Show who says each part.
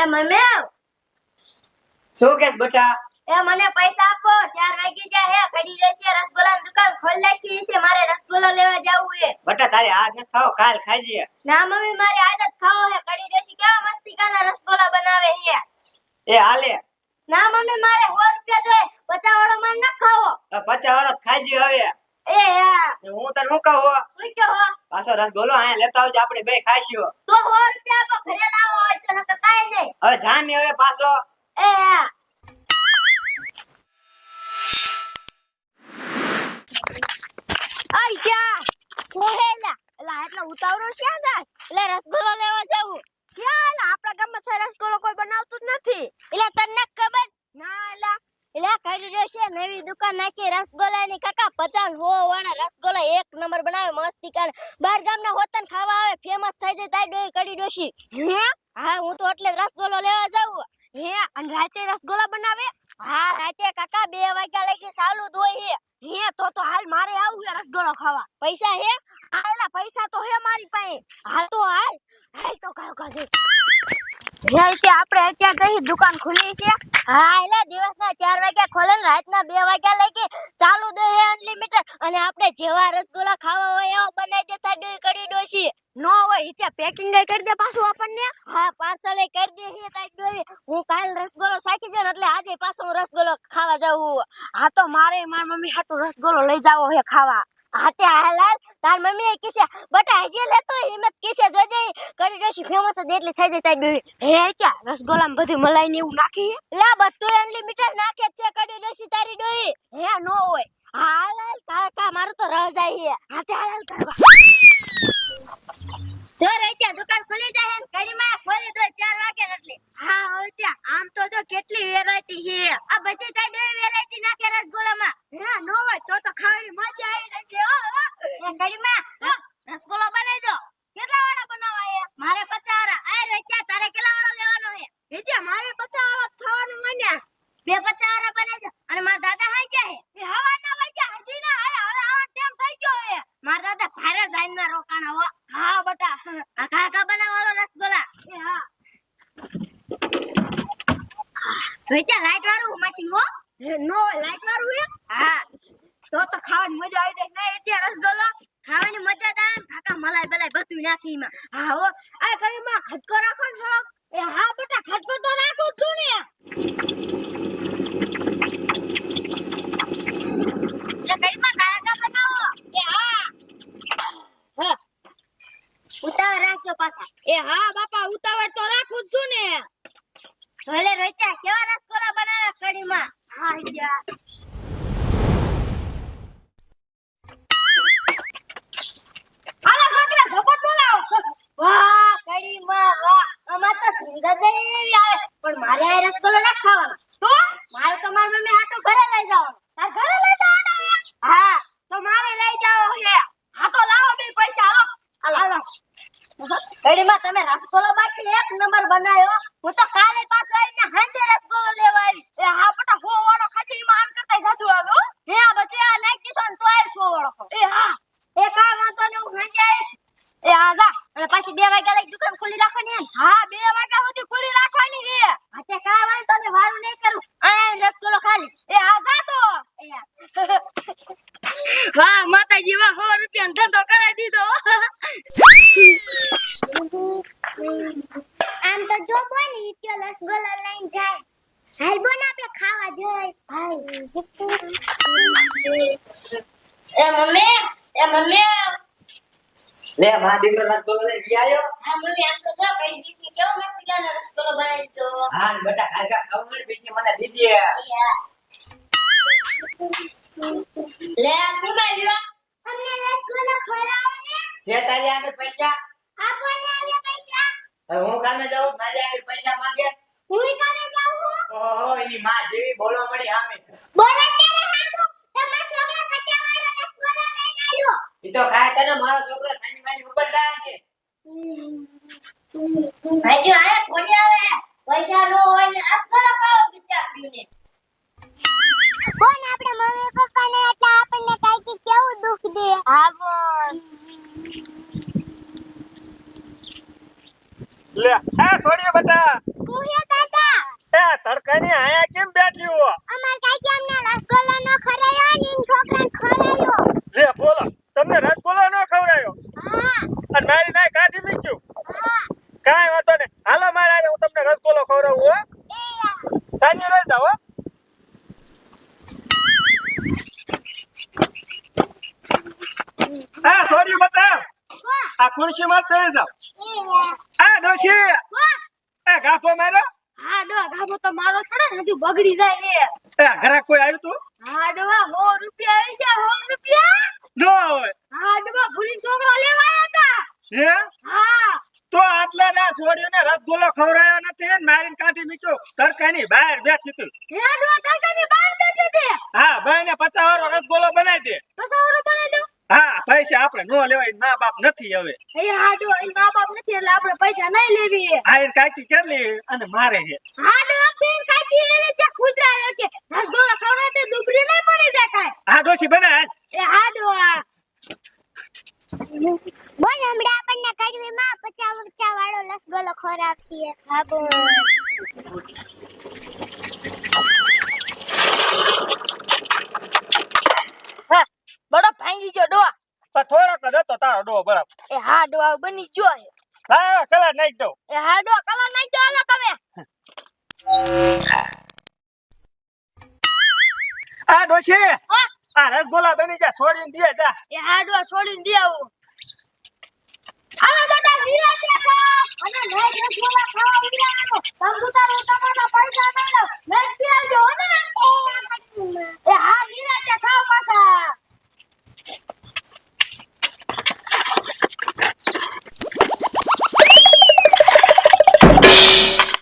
Speaker 1: Mummy
Speaker 2: શું કે બેટા?
Speaker 1: મને પૈસા આપો 4 વાગી ગયા હે ખડી રહેશે રસગોલાની દુકાન ખોલી નાખી છે મારે રસગોલા લેવા જાવું છે
Speaker 2: બેટા તારે આજ ન ખાઓ કાલ ખાજે.
Speaker 1: ના મમ્મી મારે આજ જ ખાવો હે ખડી રહેશે કેવા મસ્તીકાના રસગોલા બનાવે છે
Speaker 2: એ હાલે.
Speaker 1: ના મમ્મી મારે 100 રૂપિયા જોઈએ 50 વાળો માર ન ખાવો
Speaker 2: 50 વાળો ખાજે હવે.
Speaker 1: એ હા
Speaker 2: હું તને શું કહું
Speaker 1: શું કહો
Speaker 2: પાછો રસગોલો અહીંયા લેતા આવજો આપણે બે ખાઈશું.
Speaker 1: તો 100 રૂપિયા આપો ઘરે લાવો હોય છે નકર કાઈ નહીં
Speaker 2: હવે જાન ને હવે પાછો.
Speaker 1: એ હા આઈ જા સોહેલા એલા એટલો ઉતાવળો છે દા એટલે રસગોલો લેવા જાવું ચાલ આપણા ગામમાં છે રસગોલો કોઈ બનાવતું જ નથી એટલે તને ખબર ના એલા કરી રહ્યો છે નવી દુકાન નાખી રસગોલાની કાકા 50 વાળા રસગોલા એક નંબર બનાવે મસ્તી કાન બાર ગામના હોતન ખાવા આવે ફેમસ થઈ જાય તાઈ ડોઈ કડી ડોશી હે હા હું તો એટલે રસગોલો લેવા જાવું હે અને રાતે રસગોલા બનાવે હા રાતે કાકા 2 વાગ્યા લગી ચાલુ જ હોય હે તો હાલ મારે આવું છે રસગોલો ખાવા પૈસા હે આલા પૈસા તો હે મારી પાસે હાલ તો હાલ તો કાવ કાજે જઈ કે આપણે અત્યારે કઈ દુકાન ખુલી છે હા એલા દિવસના 4 વાગ્યા ખોલે ને રાતના 2 વાગ્યા લગી ચાલુ દે હે અનલિમિટેડ અને આપણે જેવા રસગોલા ખાવા હોય એવા બનાવી દેતા ડોઈ કડી ડોશી નો હોય એટલે પેકિંગ કરી દે પાછું આપણને હા પાર્સલ કરી દે હે તાઈ ડોઈ હું કાલ રસગોલો સાકી જાય એટલે આજે પાછો હું રસગોલો ખાવા જાવું હા તો મારે માર મમ્મી હાટુ રસગોલો લઈ જાવો હે ખાવા હાતે હાલાલ તાર મમ્મી કીસે બટા હજી લેતો હિંમત કીસે જોજે કડી ડોશી ફેમસ જ એટલી થઈ જાય તાઈ ડોઈ હે ક્યાં રસગોલામાં બધું મલાઈ ને એવું નાખી લા બધું અનલિમિટેડ નાખે છે કડી ડોશી તારી ડોઈ હે નો હોય હાલાલ કાકા મારું તો રહ જાય હે હાતે હાલાલ કરવા જો રેચ્યા દુકાન ખુલી જાય હે કડીમાં ખોલી દો 4 વાગે એટલે હા હવે ત્યાં આમ તો જો કેટલી વેરાયટી છે આ બધી તાઈ ડોઈ વેરાયટી નાખે રસગોલામાં હે નો હોય તો ખાવાની મજા આવી જશે એ કડીમાં રસગોલો બનાવી દો કેટલા વાળા બનાવવા હે મારે 50 વાળા આ રેચ્યા તારે કેટલા વાળો લેવાનો હે રેચ્યા મારે 50 વાળો ખાવાનું મને 2 50 વાળા બનાવી દો અને મારા દાદા હાઈ જાય એ હવાના વાગ્યા હજી ના આયા હવે આવા ટાઈમ થઈ ગયો હે મારા દાદા ભારે જાઈના રોકાણા હો હા બટા આ કાકા બનાવવાનો રસગોલા એ હા રેચ્યા લાઈટ વાળું મશીન હો નો લાઈટ વાળું હે હા તો ખાવાની મજા આવી જાય ને એટલે રસગોલો ખાવાની મજા આવે કાકા મલાઈ બલાઈ બધું નાખી માં હા હો આ કરીમાં ખટકો રાખો ને થોડોક એ હા બેટા ખટકો તો રાખું છું ને એ કરીમાં કાકા બનાવો એ હા હા ઉતાવળ રાખજો પાછા એ હા બાપા ઉતાવળ તો રાખું છું ને ભલે રોઈતા કેવા રસગોલા બનાવ્યા કડીમાં હા યાર વાહ કડીમાં વાહ અમાર તો સુંદર દેવી આવે પણ મારે આ રસગોલો ના ખાવાનો તો મારે તો માર મમ્મી હાટો ઘરે લઈ જવાનો તાર ઘરે લઈ જવાનો હે હા તો મારે લઈ જાવો હે હા તો લાવો બે પૈસા હાલો કડીમાં તમે રસગોલો બાકી એક નંબર બનાવ્યો હું તો કાલે પાછો આવીને હાંજે રસગોલો લેવા આવીશ એ હા બટા 100 વાળો ખાજીમાં આમ કરતા જાજુ આવ્યો હે આ બચ્ચે આ નાખી દીધો ને તો આ 100 વાળો એ હા એ કા વાંધો ને હું હાંજે આવીશ એ હા જા અને પાછી 2 વાગ્યા લઈ દુકાન ખોલી રાખવાની હા 2 વાગ્યા સુધી ખોલી રાખવાની છે હા તે કા વાંધો ને વારું નહીં કરું આ રસગોલો ખાલી એ હા જા તો વાહ માતાજી વાહ 100 રૂપિયા ધંધો કરાવી દીધો આમ તો જો બોની ઇત્યો રસગોલો લઈને જાય હાલ બોન આપણે ખાવા જઈ ભાઈ એ મમ્મી
Speaker 2: લે મા દીકરો રસગોલો લઈ આવ્યો.
Speaker 1: હા મમ્મી આમ તો જો કઈ દીધી કેવો મસ્તીનો રસગોલો બનાવી દો
Speaker 2: હા બેટા કાકા ખબર પીછી મને દીધી
Speaker 1: લે કુમાર લ્યો અમને રસગોલો ખવડાવો ને
Speaker 2: છે તારી આગળ પૈસા
Speaker 1: આપો ને આવે પૈસા
Speaker 2: હવે હું કામે જાઉં મારી આગળ પૈસા માંગે
Speaker 1: હું કામે જાઉં
Speaker 2: ઓહો એની માં જેવી બોલો મળી સામે
Speaker 1: બોલે તેરે હાથો તમે છોકરા 50 વાળો રસગોલો લઈને આવ્યો
Speaker 2: ઈ તો ખાય તને મારો છોકરો સાની માની ઉપર જાય છે
Speaker 1: ભાઈ આયા થોડી આવે પૈસા નો હોય ને રસગોલો ખાઓ બિચારીને કોણ આપણે મમ્મી પપ્પાને એટલે આપણને કાઈ કેવું દુખ દે હા બોલ
Speaker 3: લે એ છોડીએ બટા
Speaker 1: કુહે દાદા
Speaker 3: એ તડકાની આયા કેમ બેઠી હો
Speaker 1: અમાર કાકી અમને રસગોલ્લો નો ખરાયો ને ઈન છોકરાને ખરાયો
Speaker 3: લે બોલો તમને રસગુલ્લો ન ખવડાયો
Speaker 1: હા
Speaker 3: અને મારી નાય કાઢી મૂક્યું
Speaker 1: હા
Speaker 3: કાંઈ વાંધો નહીં હાલો મારા હારે હું તમને રસગુલ્લો ખવડાવું હો
Speaker 1: એ યાર
Speaker 3: સાંજે લઈ જાઓ હો આ છોડી બતા
Speaker 1: વાહ
Speaker 3: આ ખુરશીમાં જ બેસી જાઓ
Speaker 1: એ યાર
Speaker 3: આ ડોશી
Speaker 1: વાહ
Speaker 3: એ ગાફો મારો
Speaker 1: હા ડો ગાબો તો મારો થોડો ને હજુ બગડી જાય ને
Speaker 3: એ ઘરાક કોઈ આવ્યું તું
Speaker 1: હા ડોવા 100 રૂપિયા આવી ગયા 100 રૂપિયા
Speaker 3: નો હોય
Speaker 1: હા ડોવા ભૂલી છોકરો લેવા આવ્યા
Speaker 3: હે
Speaker 1: હતા હા
Speaker 3: તો આટલા ના છોડીને રસગુલ્લો ખવડાયો નથી ને મારીને કાઢી મૂક્યો તડકાની બહાર બેઠી તું
Speaker 1: હે ડોવા તડકાની બહાર બેઠી હતી
Speaker 3: હા ભાઈ ને 50 વાળો રસગુલ્લો બનાવી દે
Speaker 1: પછી ઓરો બનાવી દઉં
Speaker 3: હા પૈસા આપણે નો લેવાય મા બાપ નથી હવે
Speaker 1: એ હા ડો એ મા બાપ નથી એટલે આપણે પૈસા નહીં લેવી
Speaker 3: આ એન કાકી કેટલી અને મારે છે
Speaker 1: હા ડો તેન કાકી એવી છે કુતરા કે રસગોલ્લા ખવડાવતે દુબળી નહીં પડી જાય કાઈ
Speaker 3: આ ડોશી બનાય
Speaker 1: એ હા ડો બોલ હમણાં આપણને કડવી માં 50 વાળો રસગોલ્લો ખવડાવશે હા બોલ હા બડો ભાંગી ગયો ડો
Speaker 3: તો થોડોક જ હતો તારો ડો બરાબર
Speaker 1: એ હા ડો બની ગયો
Speaker 3: હા કલર નાખી દઉં
Speaker 1: એ હા ડો કલર નાખી દો હાલો તમે
Speaker 3: આ ડોશી
Speaker 1: હા
Speaker 3: આ રસગુલ્લા બની જા છોડીને દે જા
Speaker 1: એ હા ડો છોડીને દે આવું હાલો બેટા વિરાજે છો અને નહીં રસગોલ્લા ખાવા ઉડ્યા તંબુ તારો તમારો